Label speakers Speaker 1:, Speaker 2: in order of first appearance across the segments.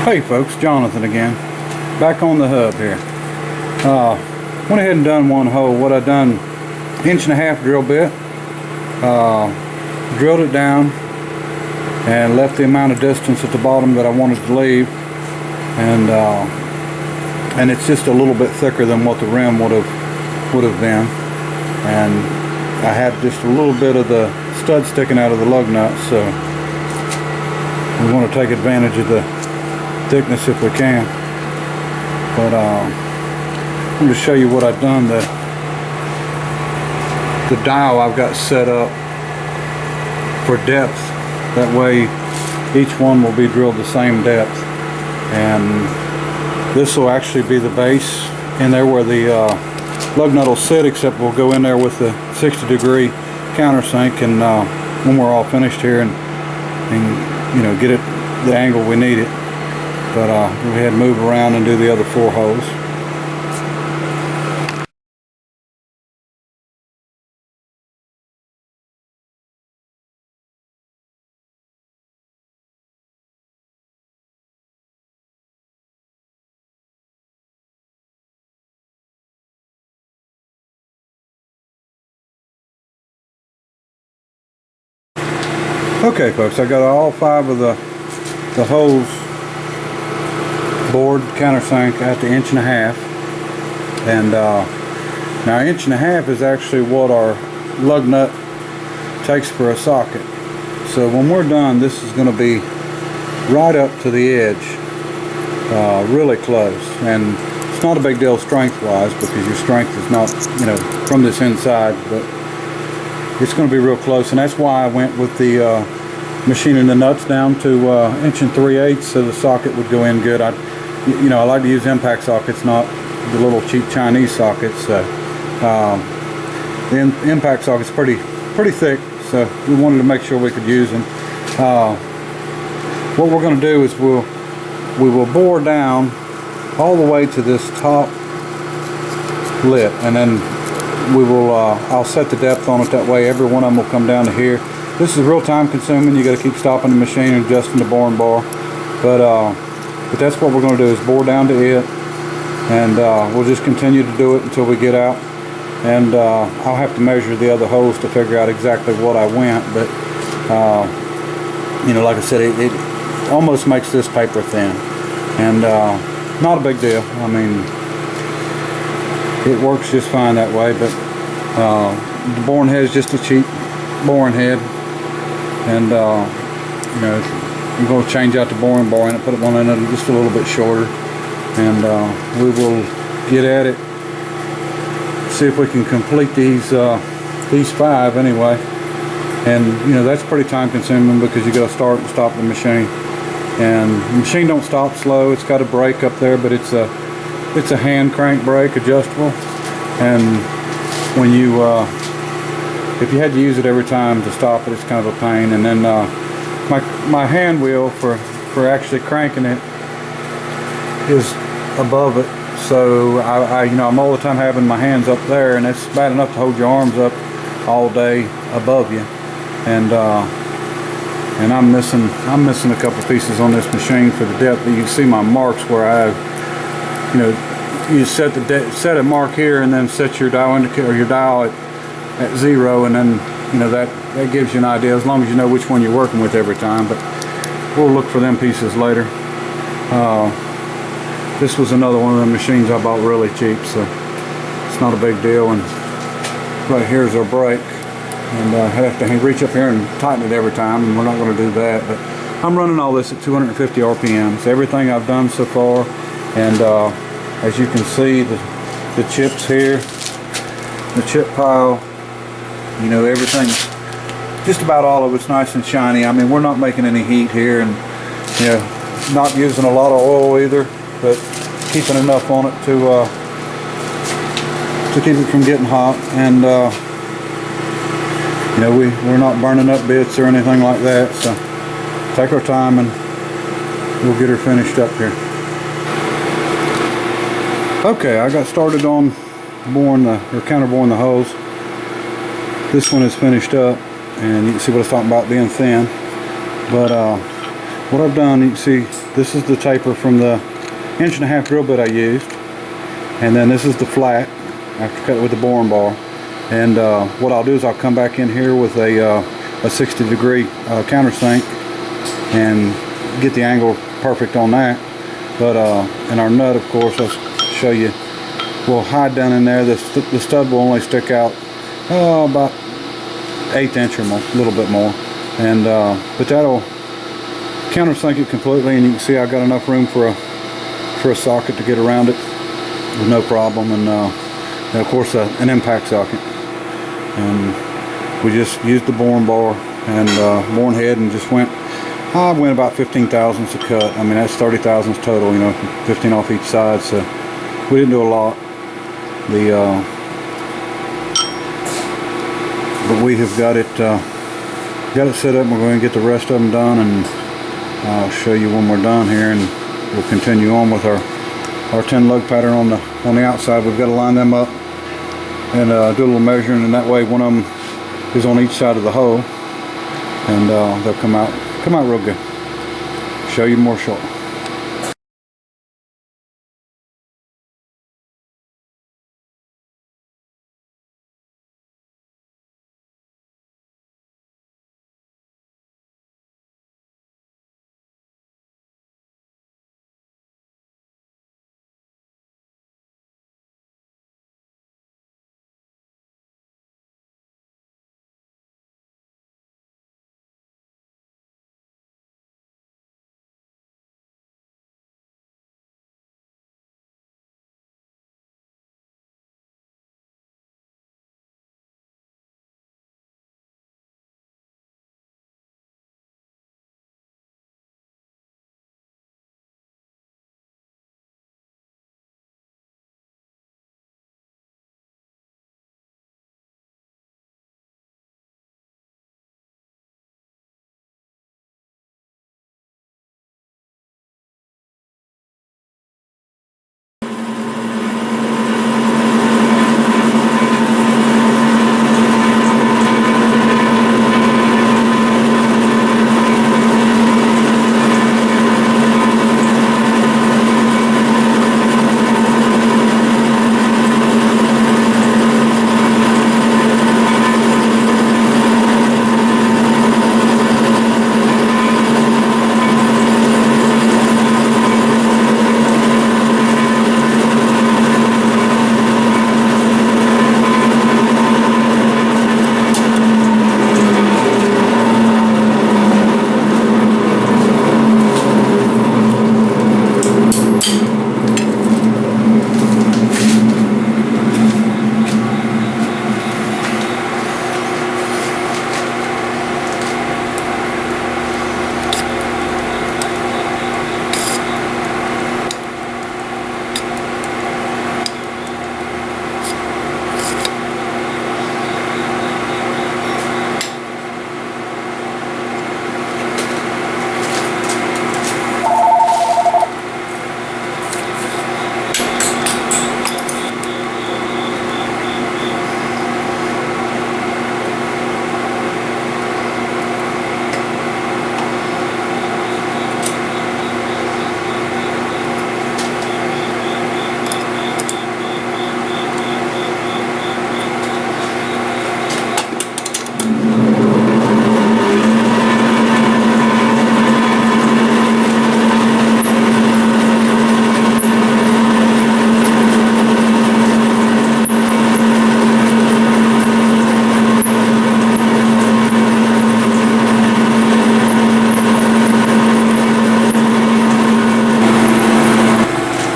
Speaker 1: Hey folks, Jonathan again. Back on the hub here. Went ahead and done one hole. What I done, 1.5 inch drill bit. Drilled it down and left the amount of distance at the bottom that I wanted to leave. And it's just a little bit thicker than what the rim would have been. And I had just a little bit of the stud sticking out of the lug nut, so we want to take advantage of the thickness if we can. But I'm going to show you what I've done. The dial I've got set up for depth. That way each one will be drilled the same depth, and this will actually be the base in there where the lug nut will sit, except we'll go in there with the 60-degree countersink, and when we're all finished here and you know, get it the angle we need it. But go ahead and move around and do the other 4 holes. Okay folks, I got all 5 of the holes bored, countersink at the 1.5 inch. And now 1.5 inch is actually what our lug nut takes for a socket. So when we're done, this is going to be right up to the edge, really close. And it's not a big deal strength wise, because your strength is not, you know, from this inside, but it's going to be real close. And that's why I went with the machining the nuts down to 1 3/8 so the socket would go in good. I like to use impact sockets, not the little cheap Chinese sockets. The impact socket's pretty thick, so we wanted to make sure we could use them. What we're going to do is we will bore down all the way to this top lip, and then we will I'll set the depth on it. That way every one of them will come down to here. This is real time consuming. You got to keep stopping the machine and adjusting the boring bar, but that's what we're going to do, is bore down to it, and we'll just continue to do it until we get out. And I'll have to measure the other holes to figure out exactly what I went, but you know, like I said, it almost makes this paper thin, and not a big deal. I mean, it works just fine that way. But the boring head is just a cheap boring head, and you know, I'm going to change out the boring bar in it, put one in it just a little bit shorter, and we will get at it, see if we can complete these 5 anyway. And you know, that's pretty time consuming, because you got to start and stop the machine, and the machine don't stop slow. It's got a brake up there, but it's a hand crank brake, adjustable, and when you if you had to use it every time to stop it, it's kind of a pain. And then my hand wheel for actually cranking it is above it, so I'm all the time having my hands up there, and it's bad enough to hold your arms up all day above you. And I'm missing a couple pieces on this machine for the depth. But you can see my marks where I have, you know, you set a mark here, and then set your dial indicator or your dial at 0, and then, you know, that gives you an idea, as long as you know which one you're working with every time. But we'll look for them pieces later. This was another one of the machines I bought really cheap, so it's not a big deal. And right here's our brake, and I have to reach up here and tighten it every time, and we're not going to do that. But I'm running all this at 250 RPMs, everything I've done so far. And as you can see, the chips here, the chip pile, you know, everything, just about all of it's nice and shiny. I mean, we're not making any heat here, and you know, not using a lot of oil either, but keeping enough on it to keep it from getting hot. And you know, we're not burning up bits or anything like that, so take our time and we'll get her finished up here. Okay, I got started on counter boring the holes. This one is finished up, and you can see what I was talking about being thin. But what I've done, you can see this is the taper from the 1.5-inch drill bit I used, and then this is the flat after cutting with the boring bar. And what I'll do is I'll come back in here with a 60-degree countersink and get the angle perfect on that. But and our nut, of course, I'll show you, will hide down in there. The stud will only stick out about 1/8 inch or more, a little bit more. And but that'll countersink it completely, and you can see I've got enough room for a socket to get around it with no problem. And of course an impact socket. And we just used the boring bar and boring head and just went. I went about 15 thousandths a cut. I mean, that's 30 thousandths total, you know, 15 off each side, so we didn't do a lot. But we have got it set up, and we're going to get the rest of them done, and I'll show you when we're done here, and we'll continue on with our 10 lug pattern on the outside. We've got to line them up and do a little measuring, and that way one of them is on each side of the hole, and they'll come out real good. Show you more shortly.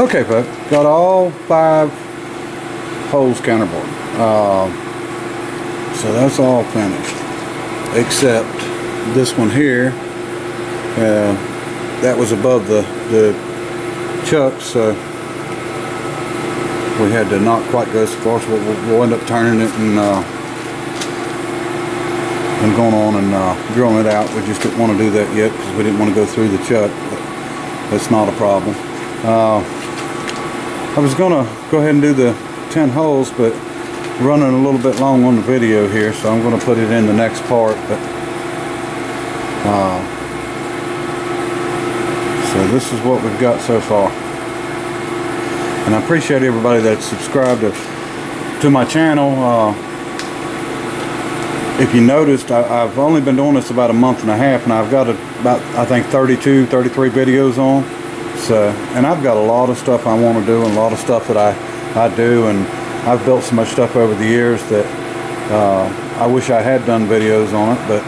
Speaker 1: Okay, folks, got all 5 holes counterbored. So that's all finished, except this one here. That was above the chuck, so we had to not quite go so far. So we'll end up turning it and going on and drilling it out. We just didn't want to do that yet because we didn't want to go through the chuck. But that's not a problem. I was gonna go ahead and do the 10 holes, but running a little bit long on the video here, so I'm gonna put it in the next part. But this is what we've got so far. And I appreciate everybody that's subscribed to my channel. If you noticed, I've only been doing this about a month and a half, and I've got about, I think, 32, 33 videos on. So, and I've got a lot of stuff I want to do, and a lot of stuff that I do, and I've built so much stuff over the years that I wish I had done videos on it. But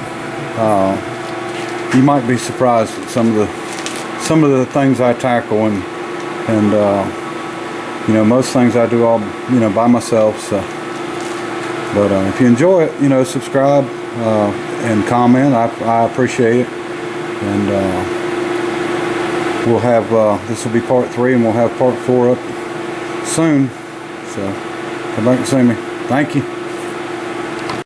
Speaker 1: you might be surprised at some of the things I tackle, and you know, most things I do all, you know, by myself. So, but if you enjoy it, you know, subscribe and comment. I appreciate it. And we'll have this will be part 3, and we'll have part 4 up soon. So come back and see me. Thank you.